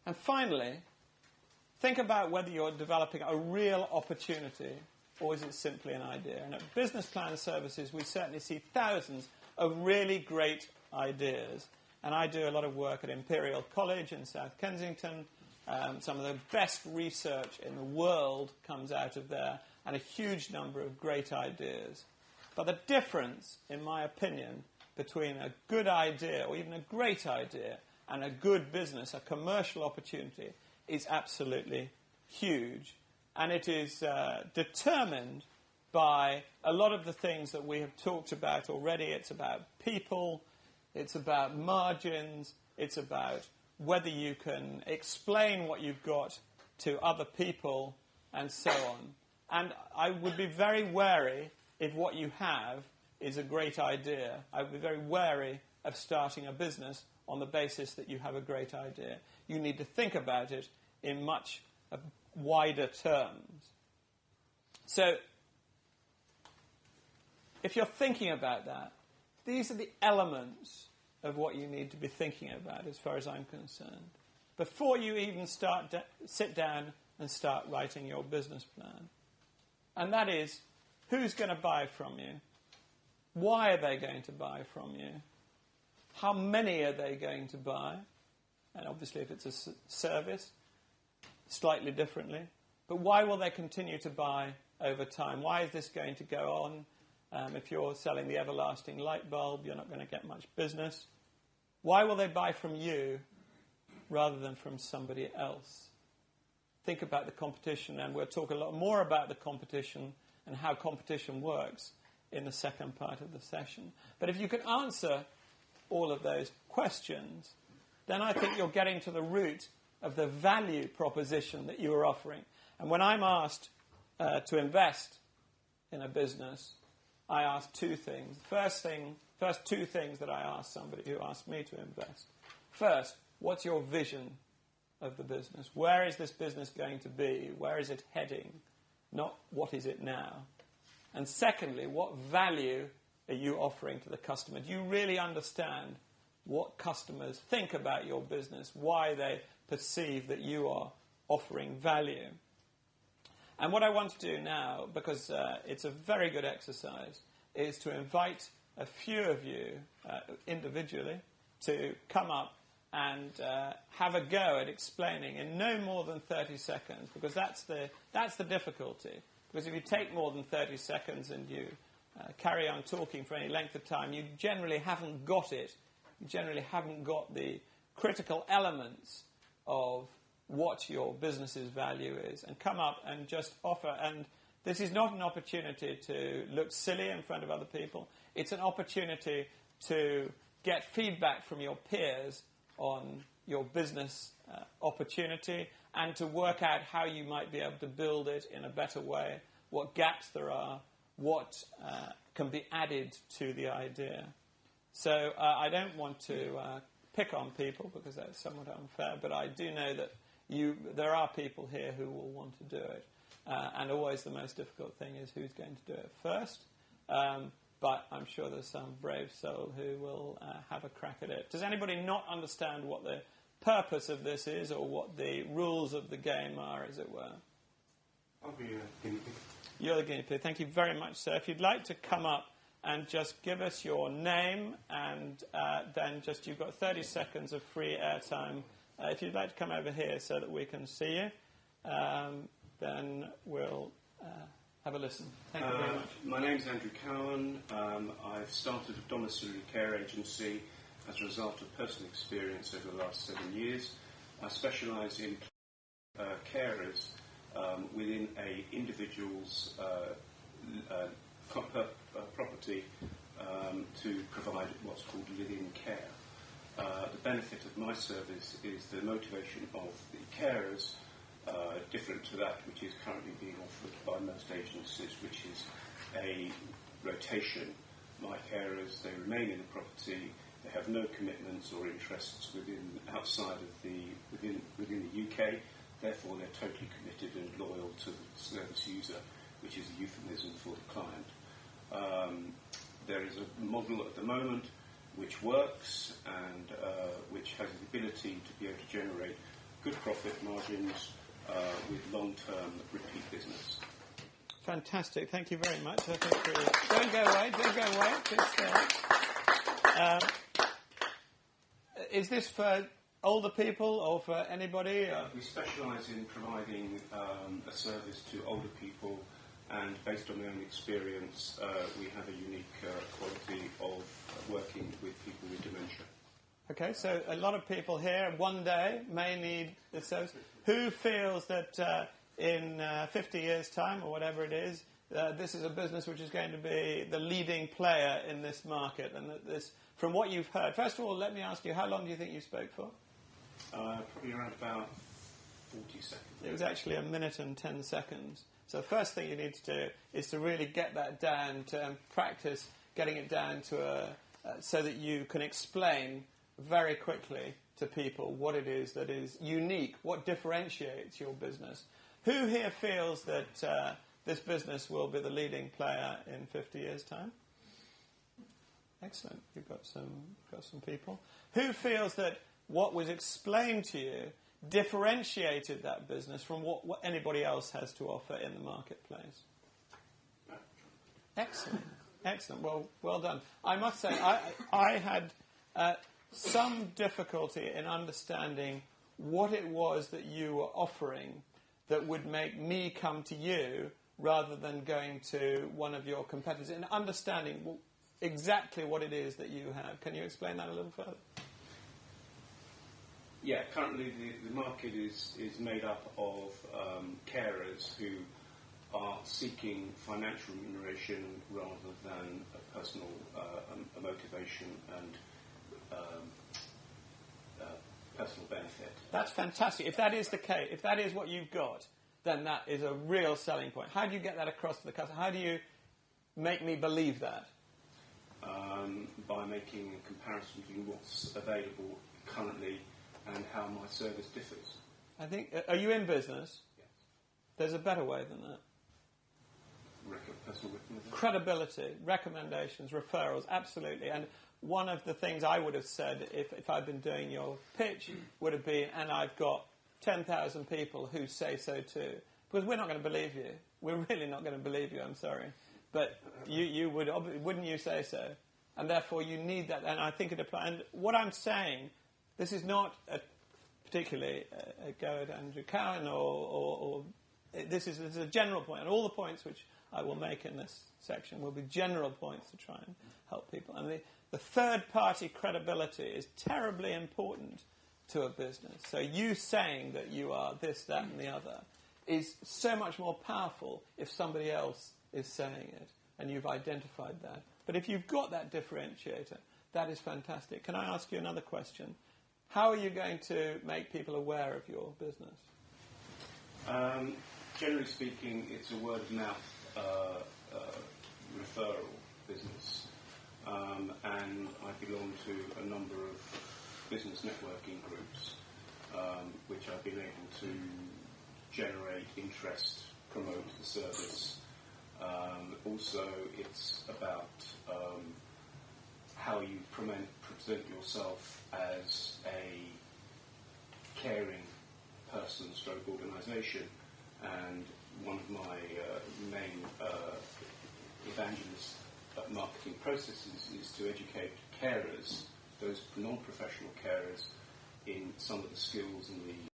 And finally, think about whether you're developing a real opportunity or is it simply an idea. And at Business Plan Services, we certainly see thousands of really great ideas. And I do a lot of work at Imperial College in South Kensington. Some of the best research in the world comes out of there, and a huge number of great ideas. But the difference, in my opinion, between a good idea or even a great idea and a good business, a commercial opportunity, is absolutely huge. And it is determined by a lot of the things that we have talked about already. It's about people, it's about margins, it's about whether you can explain what you've got to other people, and so on. And I would be very wary if what you have is a great idea. I would be very wary of starting a business on the basis that you have a great idea. You need to think about it in much wider terms. So, if you're thinking about that, these are the elements of what you need to be thinking about as far as I'm concerned, before you even sit down and start writing your business plan. And that is, who's going to buy from you? Why are they going to buy from you? How many are they going to buy? And obviously if it's a service, slightly differently. But why will they continue to buy over time? Why is this going to go on? If you're selling the everlasting light bulb, you're not going to get much business. Why will they buy from you rather than from somebody else? Think about the competition, and we'll talk a lot more about the competition and how competition works in the second part of the session. But if you can answer all of those questions, then I think you're getting to the root of the value proposition that you are offering. And when I'm asked to invest in a business, I ask two things. First two things that I ask somebody who asks me to invest. First, what's your vision of the business? Where is this business going to be? Where is it heading? Not what is it now? And secondly, what value are you offering to the customer? Do you really understand what customers think about your business, why they perceive that you are offering value? And what I want to do now, because it's a very good exercise, is to invite a few of you individually to come up and have a go at explaining in no more than 30 seconds, because that's the difficulty. Because if you take more than 30 seconds and you carry on talking for any length of time, you generally haven't got it. You generally haven't got the critical elements of what your business's value is, and come up and just offer. And this is not an opportunity to look silly in front of other people. It's an opportunity to get feedback from your peers on your business opportunity and to work out how you might be able to build it in a better way, what gaps there are, what can be added to the idea. So I don't want to pick on people because that's somewhat unfair, but I do know that there are people here who will want to do it. And always the most difficult thing is who's going to do it first. But I'm sure there's some brave soul who will have a crack at it. Does anybody not understand what the purpose of this is or what the rules of the game are, as it were? I'll be a guinea pig. You're the guinea pig. Thank you very much, sir. If you'd like to come up and just give us your name, and then just you've got 30 seconds of free airtime. If you'd like to come over here so that we can see you, then we'll have a listen. Thank you very much. My name's Andrew Cowan. I've started a domiciliary care agency as a result of personal experience over the last 7 years. I specialise in carers within an individual's property to provide what's called live-in care. The benefit of my service is the motivation of the carers, different to that which is currently being offered by most agencies, which is a rotation. My carers, they remain in the property, they have no commitments or interests outside of within the UK, therefore they're totally committed and loyal to the service user, which is a euphemism for the client. There is a model at the moment which works and which has the ability to be able to generate good profit margins with long-term repeat business. Fantastic. Thank you very much. I think don't go away. Don't go away. Just, is this for older people or for anybody? We specialise in providing a service to older people, and based on my own experience, we have a unique quality of working with people with dementia. Okay, so a lot of people here one day may need this service. Who feels that in 50 years' time, or whatever it is, this is a business which is going to be the leading player in this market? And that this, from what you've heard, first of all, let me ask you, how long do you think you spoke for? Probably around about 40 seconds. It was actually 1 minute and 10 seconds. So the first thing you need to do is to really get that down, to practice getting it down to so that you can explain very quickly to people what it is that is unique, what differentiates your business. Who here feels that this business will be the leading player in 50 years' time? Excellent. You've got some people. Who feels that what was explained to you differentiated that business from what anybody else has to offer in the marketplace? Excellent. Excellent. Well done. I must say, I had some difficulty in understanding what it was that you were offering that would make me come to you rather than going to one of your competitors, and understanding exactly what it is that you have. Can you explain that a little further? Yeah, currently the market is made up of carers who are seeking financial remuneration rather than a personal a motivation and personal benefit. That's fantastic. If that is the case, if that is what you've got, then that is a real selling point. How do you get that across to the customer? How do you make me believe that? By making a comparison between what's available currently and how my service differs. I think, are you in business? Yes. There's a better way than that. Personal recommendation? Credibility, recommendations, referrals, absolutely. And one of the things I would have said if I'd been doing your pitch would have been, and I've got 10,000 people who say so too. Because we're not going to believe you. We're really not going to believe you, I'm sorry. But you would, wouldn't you say so? And therefore you need that. And I think it applies. And what I'm saying, this is not particularly a go at Andrew Cowan, or this is a general point. And all the points which I will make in this section will be general points to try and help people. And the third-party credibility is terribly important to a business. So you saying that you are this, that, and the other is so much more powerful if somebody else is saying it, and you've identified that. But if you've got that differentiator, that is fantastic. Can I ask you another question? How are you going to make people aware of your business? Generally speaking, it's a word-of-mouth referral business. And I belong to a number of business networking groups, which I've been able to generate interest, promote the service. Also, it's about how you present yourself as a caring person stroke organisation. And one of my main evangelist marketing processes is to educate carers, those non-professional carers, in some of the skills and the